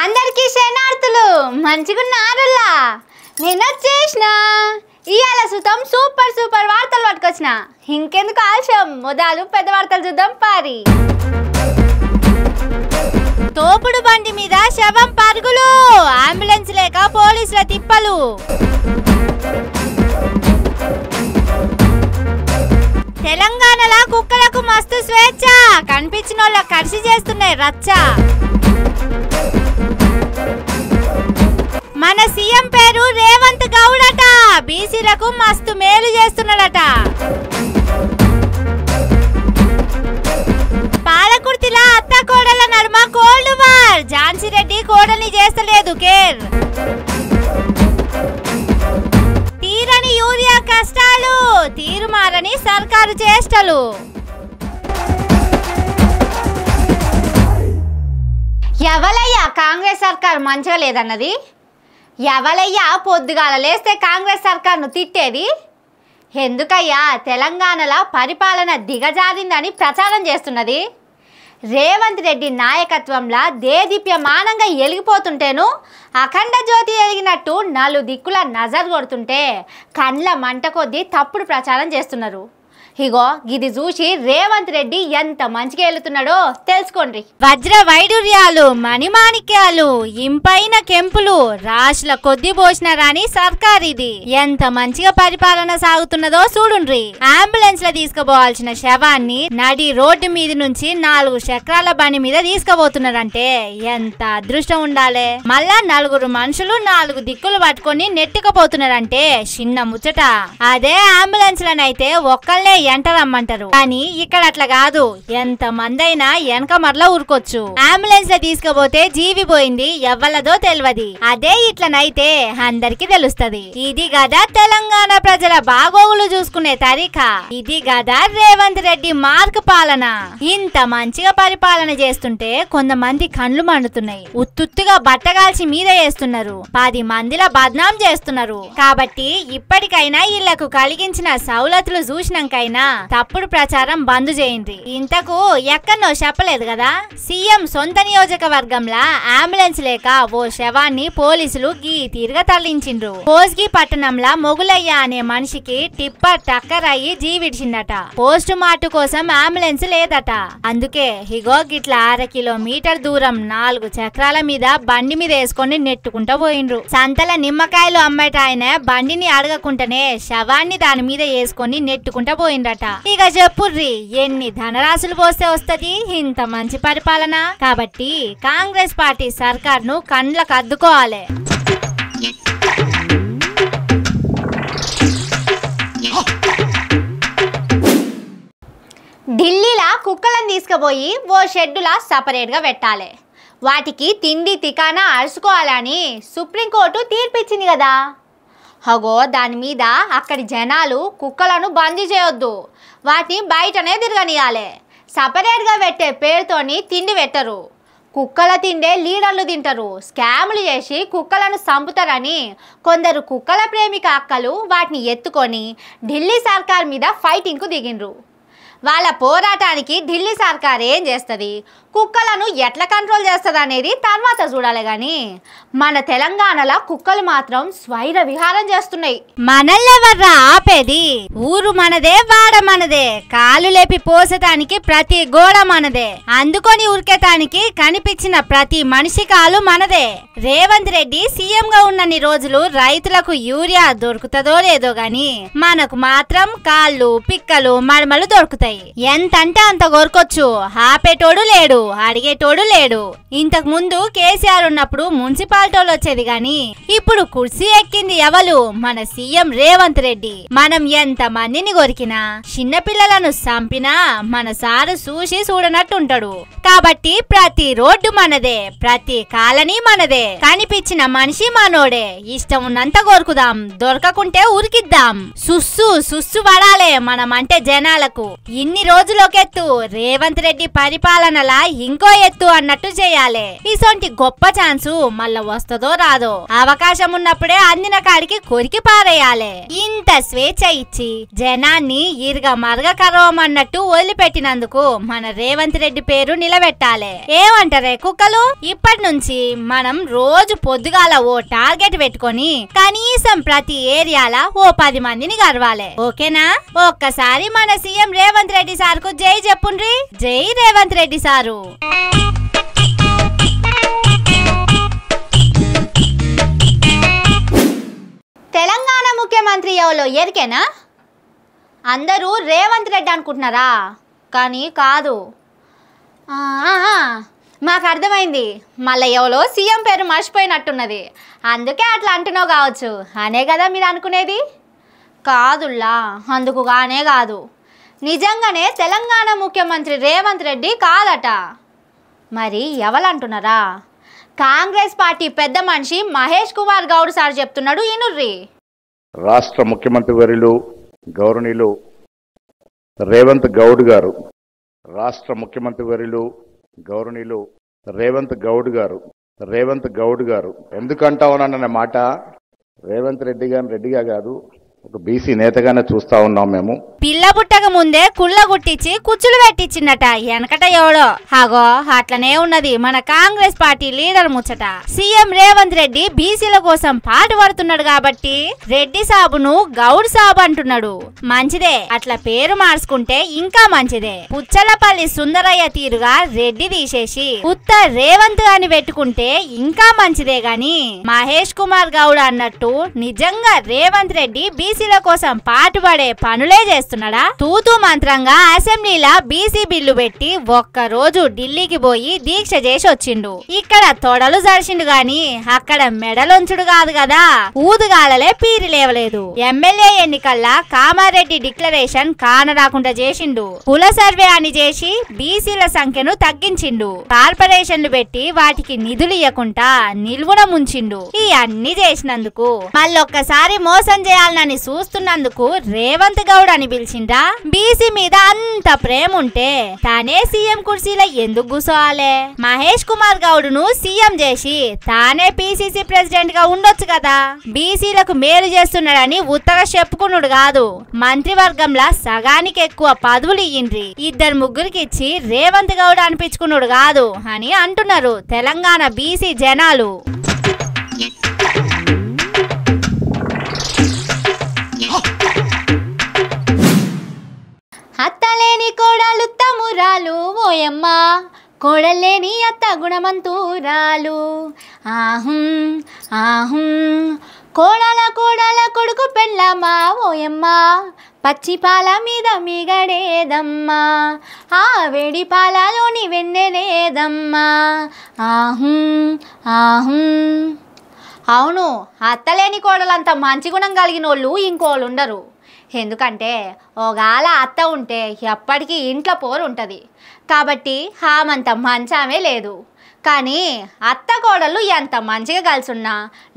అందరికీ శరణార్థులు మంచిగున్నారులా నేను వచ్చేసిన ఇయాల సుతం సూపర్ వార్తలు పట్టుకొచ్చిన ఇంకెందుకు ఆలస్యం మొదలు పెద్ద వార్తలు చూద్దాం పారి తోపుడు బండి మీద శవం పరుగులు అంబులెన్స్ లేక పోలీసుల తిప్పలు తెలంగాణలో కుక్కలకు మస్తు స్వేచ్ఛ కనిపించినోళ్ళ కర్షి చేస్తున్నాయి రచ్చ మన సీఎం పేరు రేవంత్ గౌడ్ అట బీసీలకు మస్తు మేలు చేస్తున్నాడట పాలకుర్తిలా అత్త కోడల నడుమ కోల్డ్ వార్ ఝాన్సీ రెడ్డి కోడల్ని చేస్తలేదు కేర్ తీరని యూరియా కష్టాలు తీరుమారని సర్కారు చేష్టలు ఎవలయ్యా కాంగ్రెస్ సర్కారు మంచిగా లేదన్నది ఎవలయ్యా పొద్దుగాల లేస్తే కాంగ్రెస్ సర్కారును తిట్టేది ఎందుకయ్యా తెలంగాణలో పరిపాలన దిగజారిందని ప్రచారం చేస్తున్నది రేవంత్ రెడ్డి నాయకత్వంలో దేదీప్యమానంగా ఎలిగిపోతుంటేను అఖండ జ్యోతి ఎలిగినట్టు నలు దిక్కుల నజర్ కొడుతుంటే కండ్ల మంట కొద్దీ తప్పుడు ప్రచారం చేస్తున్నారు ఇగో ఇది చూసి రేవంత్ రెడ్డి ఎంత మంచిగా వెళ్తున్నాడో తెలుసుకోండి వజ్ర వైడూర్యాలు మణిమాణిక్యాలు ఇంపైన కెంపులు రాశుల కొద్ది పోసినారని సర్కార్ ఇది ఎంత మంచిగా పరిపాలన సాగుతున్నదో చూడుండ్రి అంబులెన్స్ లో తీసుకుపోవాల్సిన శవాన్ని నడి రోడ్డు మీద నుంచి 4 చక్రాల బండి మీద తీసుకుపోతున్నారంటే ఎంత అదృష్టం ఉండాలి మళ్ళా 4 మనుషులు 4 దిక్కులు పట్టుకొని నెట్టుకుపోతున్నారంటే చిన్న ముచ్చట అదే అంబులెన్స్ లనైతే ఒక్కళ్ళే ఎంట రమ్మంటారు కానీ ఇక్కడ అట్లా కాదు ఎంత మంది అయినా వెనక మరలా ఊరుకోవచ్చు అంబులెన్స్ లో తీసుకుపోతే జీవి పోయింది ఎవ్వలదో తెలియదు అదే ఇట్లనైతే అందరికి తెలుస్తది ఇది గదా తెలంగాణ ప్రజల బాగోగులు చూసుకునే తరీకా ఇది గదా రేవంత్ రెడ్డి మార్క్ పాలన ఇంత మంచిగా పరిపాలన చేస్తుంటే కొంతమంది కండ్లు మండుతున్నాయి ఉత్తుత్తుగా బట్టగాల్చి మీద వేస్తున్నారు 10 మందిలా బద్నాం చేస్తున్నారు కాబట్టి ఇప్పటికైనా ఇళ్లకు కలిగించిన సౌలతులు చూసినాకైనా తప్పుడు ప్రచారం బంద్ చేయండి ఇంతకు ఎక్కడో చెప్పలేదు కదా సీఎం సొంత నియోజకవర్గంలా అంబులెన్స్ లేక ఓ శవాన్ని పోలీసులు గీ తీరుగా తరలించిండ్రు కోస్గి పట్టణంలా మొగులయ్య అనే మనిషికి టిప్పర్ టక్కర్ అయ్యి జీవిడిచిందట పోస్ట్ మార్టం కోసం అంబులెన్స్ లేదట అందుకే ఇగో గిట్ల 1/2 కిలోమీటర్ దూరం 4 చక్రాల మీద బండి మీద వేసుకొని నెట్టుకుంటూ పోయిండ్రు సంతల నిమ్మకాయలు అమ్మట ఆయన బండిని అడగకుండానే శవాన్ని దాని మీద వేసుకొని నెట్టుకుంటూ పోయిండ్రట ఇక చెప్పుర్రి ఎన్ని ధనరాశులు పోస్తే వస్తది ఇంత మంచి పరిపాలన కాబట్టి కాంగ్రెస్ పార్టీ సర్కార్ ను కండ్లకు అద్దుకోవాలి ఢిల్లీలా కుక్కలను తీసుకుపోయి ఓ షెడ్డులా సపరేట్ గా పెట్టాలి వాటికి తిండి తికానా అరుచుకోవాలని సుప్రీంకోర్టు తీర్పిచ్చింది కదా హగో దాని మీద అక్కడి జనాలు కుక్కలను బందీ చేయొద్దు వాటిని బయటనే తిరగనియాలి సపరేట్గా పెట్టే పేరుతోని తిండి పెట్టరు కుక్కల తిండే లీడర్లు తింటారు స్కాములు చేసి కుక్కలను చంపుతారని కొందరు కుక్కల ప్రేమిక అక్కలు వాటిని ఎత్తుకొని ఢిల్లీ సర్కార్ మీద ఫైటింగ్కు దిగిండ్రు వాళ్ళ పోరాటానికి ఢిల్లీ సర్కార్ ఏం చేస్తుంది కుక్కలను ఎట్లా కంట్రోల్ చేస్తుంది అనేది తర్వాత చూడాలి గాని మన తెలంగాణలో కుక్కలు మాత్రం స్వైర విహారం చేస్తున్నాయి మనల్నెవర్రా ఆపేది ఊరు మనదే వాడ మనదే కాలు లేపి పోసేదానికి ప్రతి గోడ మనదే అందుకొని ఉరికేతానికి కనిపించిన ప్రతి మనిషి కాలు మనదే రేవంత్ రెడ్డి సీఎం గా ఉన్నన్ని రోజులు రైతులకు యూరియా దొరుకుతుందో లేదో గాని మనకు మాత్రం కాళ్ళు పిక్కలు మడమలు దొరుకుతాయి ఎంతంటే అంత కొరకొచ్చు ఆపేటోడు లేడు అడిగేటోడు లేడు ఇంతకు ముందు కేసీఆర్ ఉన్నప్పుడు మున్సిపాలిటీలు వచ్చేది గాని ఇప్పుడు కుర్చీ ఎక్కింది ఎవరు మన సీఎం రేవంత్ రెడ్డి మనం ఎంత మందిని కొరికినా చిన్నపిల్లలను చంపినా మన సారు చూసి చూడనట్టుంటాడు కాబట్టి ప్రతి రోడ్డు మనదే ప్రతి కాలనీ మనదే కనిపించిన మనిషి మనోడే ఇష్టం ఉన్నంత కొరుకుదాం దొరకకుంటే ఉరికిద్దాం సుస్సు పడాలే మనం అంటే జనాలకు ఇన్ని రోజులొక ఎత్తు, రేవంత్ రెడ్డి పరిపాలనలా ఇంకో ఎత్తు అన్నట్టు చేయాలి. ఇసొంటి గొప్ప ఛాన్సు మళ్ళా వస్తుందో రాదో, అవకాశం ఉన్నప్పుడే అందిన కాడికి కొరికి పారేయాలి. ఇంత స్వేచ్ఛ ఇచ్చి జనాన్ని ఇరుగ మరగ కరవమన్నట్టు వదిలిపెట్టినందుకు మన రేవంత్ రెడ్డి పేరు నిలబెట్టాలి. ఏమంటారే కుక్కలు? ఇప్పటి నుంచి మనం రోజు పొద్దుగాల ఓ టార్గెట్ పెట్టుకొని కనీసం ప్రతి ఏరియాల ఓ 10 మందిని గర్వాలి. ఓకేనా? ఒక్కసారి మన సీఎం రేవంత్ రెడ్డి సార్ కు జై చెప్పుండ్రి. జై రేవంత్ రెడ్డి సారు. తెలంగాణ ముఖ్యమంత్రి ఎవరో ఎరికేనా? అందరూ రేవంత్ రెడ్డి అనుకుంటున్నారా? కానీ కాదు. మాకు అర్థమైంది, మళ్ళీ ఎవరో సీఎం పేరు మర్చిపోయినట్టున్నది, అందుకే అట్లా అంటున్నావు కావచ్చు అనే కదా మీరు అనుకునేది. కాదుల్లా, అందుకు కానే కాదు. నిజంగానే తెలంగాణ ముఖ్యమంత్రి రేవంత్ రెడ్డి కాదట. మరి ఎవరంటున్నారా? కాంగ్రెస్ పార్టీ పెద్ద మనిషి మహేష్ కుమార్ గౌడ్ సార్ చెప్తున్నాడు. ఇనుర్రి. రాష్ట్ర ముఖ్యమంత్రి వర్యులు గౌరవనీయులు రేవంత్ గౌడ్ గారు, రాష్ట్ర ముఖ్యమంత్రి వర్యులు గౌరవనీయులు రేవంత్ గౌడ్ గారు ఎందుకంటావునన్న మాట రేవంత్ రెడ్డి గారిని రెడ్డిగా కాదు, ఒక బీసీ నేతగానే చూస్తా ఉన్నాం మేము. పిల్ల పుట్టక ముందే కుళ్ళ గుట్టించి కుచ్చులు పెట్టించిందట వెనకట ఎవడో. హాగో అట్లనే ఉన్నది మన కాంగ్రెస్ పార్టీ లీడర్ ముచ్చట. సీఎం రేవంత్ రెడ్డి బీసీల కోసం పాటు పడుతున్నాడు కాబట్టి రెడ్డి సాబును గౌడ్ సాబు అంటున్నాడు. మంచిదే, అట్లా పేరు మార్చుకుంటే ఇంకా మంచిదే. పుచ్చలపల్లి సుందరయ్య తీరుగా రెడ్డి తీసేసి ఉత్త రేవంత్ అని పెట్టుకుంటే ఇంకా మంచిదే గాని మహేష్ కుమార్ గౌడ్ అన్నట్టు నిజంగా రేవంత్ రెడ్డి బీసీల కోసం పాటుపడే పనులే చేస్తున్నాడా? తూతూ మంత్రంగా అసెంబ్లీలా బీసీ బిల్లు పెట్టి ఒక్కరోజు ఢిల్లీకి పోయి దీక్ష చేసి వచ్చిండు. ఇక్కడ తొడలు జడిచిండు గాని అక్కడ మెడలొంచుడు కాదు కదా, ఊదుగాలలే పీరి లేవలేదు. ఎమ్మెల్యే ఎన్నికల్లా కామారెడ్డి డిక్లరేషన్ కానరాకుండా చేసిండు. కుల సర్వే అని చేసి బీసీల సంఖ్యను తగ్గించిండు. కార్పొరేషన్లు పెట్టి వాటికి నిధులు ఇవ్వకుండా నిల్వున ముంచిండు. ఈ అన్ని చేసినందుకు మళ్ళొక్కసారి మోసం చేయాలని చూస్తున్నందుకు రేవంత్ గౌడ్ అని పిలిచిండ్రా? బీసీ మీద అంత ప్రేమ ఉంటే తానే సీఎం కుర్చీలో ఎందుకు కూర్చోవాలి? మహేష్ కుమార్ గౌడ్ ను సీఎం చేసి తానే పిసిసి ప్రెసిడెంట్ గా ఉండొచ్చు కదా. బీసీలకు మేలు చేస్తున్నాడని ఉత్తగా చెప్పుకున్నాడు కాదు, మంత్రివర్గంలో సగానికి ఎక్కువ పదవులు ఇయ్యిండ్రి. 2-3కి ఇచ్చి రేవంత్ గౌడ్ అనిపించుకున్నాడు కాదు అని అంటున్నారు తెలంగాణ బీసీ జనాలు. అత్తలేని కోడలు తమురాలు ఓయమ్మ, కోడలేని అత్త గుణమంతూరాలు. ఆహుం ఆహుం కోడల కొడుకు పెళ్ళమ్మా ఓయమ్మ, పచ్చి పాల మీద మిగడేదమ్మా, ఆ వేడి పాలలోని వెన్నెలేదమ్మా. ఆహుం ఆహుం. అవును, అత్తలేని కోడలంత మంచి గుణం కలిగిన వాళ్ళు ఇంకోళ్ళు ఉండరు. ఎందుకంటే ఒకగాల అత్త ఉంటే ఎప్పటికీ ఇంట్లో పోరు ఉంటుంది కాబట్టి ఆమంత మంచామే లేదు. కానీ అత్త కోడళ్ళు ఎంత మంచిగా కలిసున్నా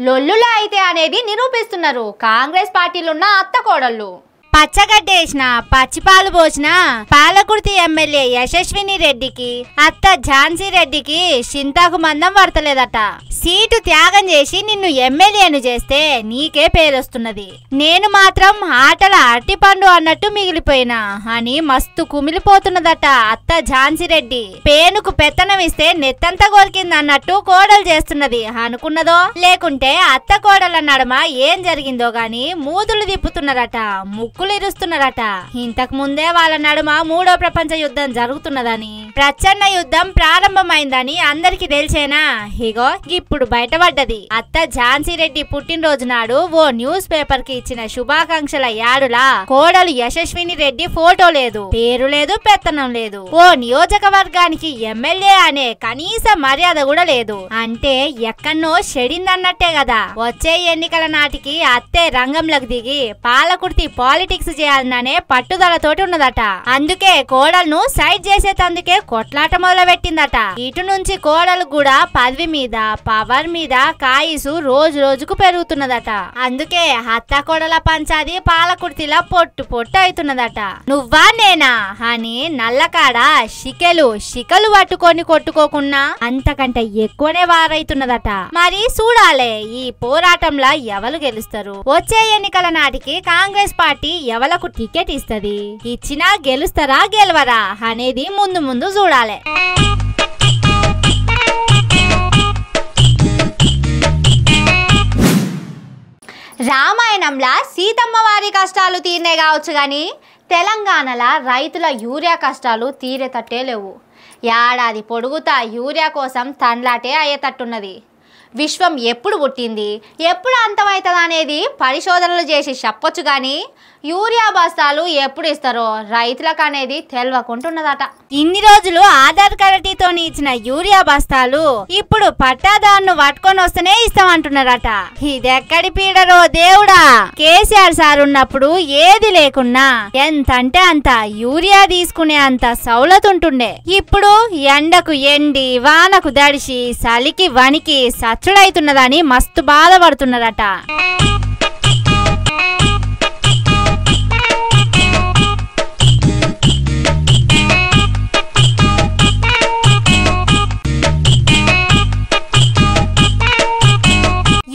లొల్లులా అయితే అనేది నిరూపిస్తున్నారు కాంగ్రెస్ పార్టీలో ఉన్న అత్త కోడళ్ళు. పచ్చగడ్డేసిన పచ్చిపాలు పోసిన పాలకుర్తి ఎమ్మెల్యే యశస్విని రెడ్డికి అత్త ఝాన్సీ రెడ్డికి చింతాకు మందం పడతలేదట. సీటు త్యాగం చేసి నిన్ను ఎమ్మెల్యేను చేస్తే నీకే పేరొస్తున్నది, నేను మాత్రం ఆటల అరటిపండు అన్నట్టు మిగిలిపోయినా అని మస్తు కుమిలిపోతున్నదట అత్త ఝాన్సీ రెడ్డి. పేనుకు పెత్తనం ఇస్తే నెత్తంతా కొరికింది అన్నట్టు కోడలు చేస్తున్నది అనుకున్నదో, లేకుంటే అత్త కోడల నడమ ఏం జరిగిందో గాని మూతులు తిప్పుతున్నారట, ముక్కులు ఇరుస్తున్నారట. ఇంతకు ముందే వాళ్ళ నడుమ 3వ ప్రపంచ యుద్ధం జరుగుతున్నదని, ప్రచండ యుద్ధం ప్రారంభమైందని అందరికి తెలిసేనా? ఇగో ఇప్పుడు బయటపడ్డది. అత్త ఝాన్సీ రెడ్డి పుట్టినరోజు నాడు ఓ న్యూస్ పేపర్ కి ఇచ్చిన శుభాకాంక్షల యాడులా కోడలు యశస్విని రెడ్డి ఫోటో లేదు, పేరు లేదు, పెత్తనం లేదు. ఓ నియోజకవర్గానికి ఎమ్మెల్యే అనే కనీస మర్యాద కూడా లేదు. అంటే ఎక్కడనో చెడిందన్నట్టే కదా. వచ్చే ఎన్నికల నాటికి అత్తే రంగంలోకి దిగి పాలకుర్తి పాలిటిక్స్ పాలిటిక్స్ చేయాలనే పట్టుదలతోటి ఉన్నదట. అందుకే కోడలను సైడ్ చేసేటందుకే కొట్లాట మొదలు పెట్టిందట. ఇటు నుంచి కోడలు కూడా పదవి మీద పవర్ మీద కాయిసు రోజు రోజుకు పెరుగుతున్నదట. అందుకే అత్త కోడల పంచాది పాలకుర్తిలా పొట్టు పొట్టు అవుతున్నదట. నువ్వా నేనా అని నల్లకాడ శికలు పట్టుకొని కొట్టుకోకున్నా అంతకంటే ఎక్కువనే వారైతున్నదట. మరి చూడాలే ఈ పోరాటంలో ఎవరు గెలుస్తారు. వచ్చే ఎన్నికల నాటికి కాంగ్రెస్ పార్టీ ఎవలకు టికెట్ ఇస్తది, ఇచ్చినా గెలుస్తారా గెలవరా అనేది ముందు ముందు చూడాలి. రామాయణంలా సీతమ్మ వారి కష్టాలు తీరినే కావచ్చు గాని తెలంగాణలో రైతుల యూరియా కష్టాలు తీరేటట్టే లేవు. ఏడాది పొడుగుతా యూరియా కోసం తండ్లాటే అయ్యేటట్టున్నది. విశ్వం ఎప్పుడు పుట్టింది ఎప్పుడు అంతమవుతుంది అనేది పరిశోధనలు చేసి చెప్పొచ్చు కానీ యూరియా బస్తాలు ఎప్పుడు ఇస్తారో రైతులకు అనేది తెలియకుంటున్నదట. ఇన్ని రోజులు ఆధార్ కార్డుతో ఇచ్చిన యూరియా బస్తాలు ఇప్పుడు పట్టాదారును పట్టుకొని వస్తేనే ఇస్తామంటున్నారట. ఇదెక్కడి పీడరో దేవుడా. కేసీఆర్ సార్ ఉన్నప్పుడు ఏది లేకున్నా ఎంత అంటే అంత యూరియా తీసుకునే అంత సౌలత్ ఉంటుండే. ఇప్పుడు ఎండకు ఎండి వానకు దడిసి చలికి వణికి సచ్చుడైతున్నదని మస్తు బాధపడుతున్నారట.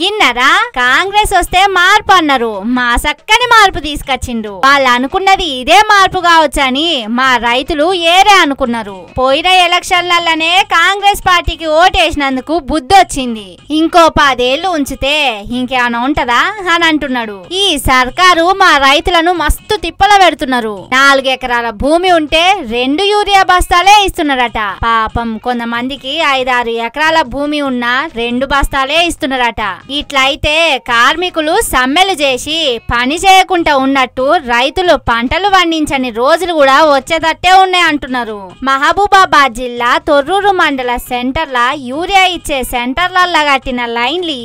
ఇన్నరా కాంగ్రెస్ వస్తే మార్పు అన్నారు. మా సక్కని మార్పు తీసుకొచ్చిండు. వాళ్ళు అనుకున్నది ఇదే మార్పు కావచ్చని మా రైతులు ఏరే అనుకున్నారు. పోయిన ఎలక్షన్లలోనే కాంగ్రెస్ పార్టీకి ఓటేసినందుకు బుద్ధి వచ్చింది. ఇంకో 10 ఏళ్లు ఉంచితే ఇంకేమైనా ఉంటదా అని అంటున్నాడు. ఈ సర్కారు మా రైతులను మస్తు తిప్పల పెడుతున్నారు. 4 ఎకరాల భూమి ఉంటే 2 యూరియా బస్తాలే ఇస్తున్నారట. పాపం కొంతమందికి 5-6 ఎకరాల భూమి ఉన్నా 2 బస్తాలే ఇస్తున్నారట. ఇట్లయితే కార్మికులు సమ్మెలు చేసి పని చేయకుండా ఉన్నట్టు రైతులు పంటలు పండించని రోజులు కూడా వచ్చేటట్టే ఉన్నాయి అంటున్నారు. మహబూబాబాద్ జిల్లా తొర్రూరు మండల సెంటర్ల యూరియా ఇచ్చే సెంటర్లల్లా కట్టిన లైన్లు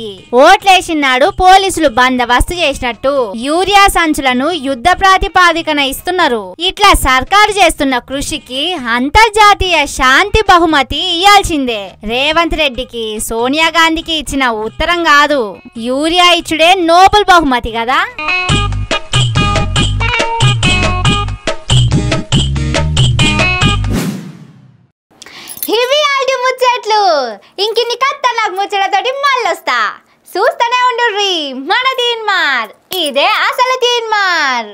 ఓట్లేసినాడు పోలీసులు బందోబస్తు చేసినట్టు యూరియా సంచులను యుద్ధ ప్రాతిపాదికన ఇస్తున్నారు. ఇట్లా సర్కారు చేస్తున్న కృషికి అంతర్జాతీయ శాంతి బహుమతి ఇయ్యాల్సిందే. రేవంత్ రెడ్డికి సోనియా గాంధీకి ఇచ్చిన ఉత్తరం కాదు, యూరియా ఇచ్చుడే నోబెల్ బహుమతి కదా. ఇవి ఆల్టి ముచ్చట్లు. ఇంకిన్ని కత్తలకు ముచ్చటతోటి మళ్ళొస్తా. చూస్తూనే ఉండుర్రి మన తీన్మార్. ఇదే అసలు తీన్మార్.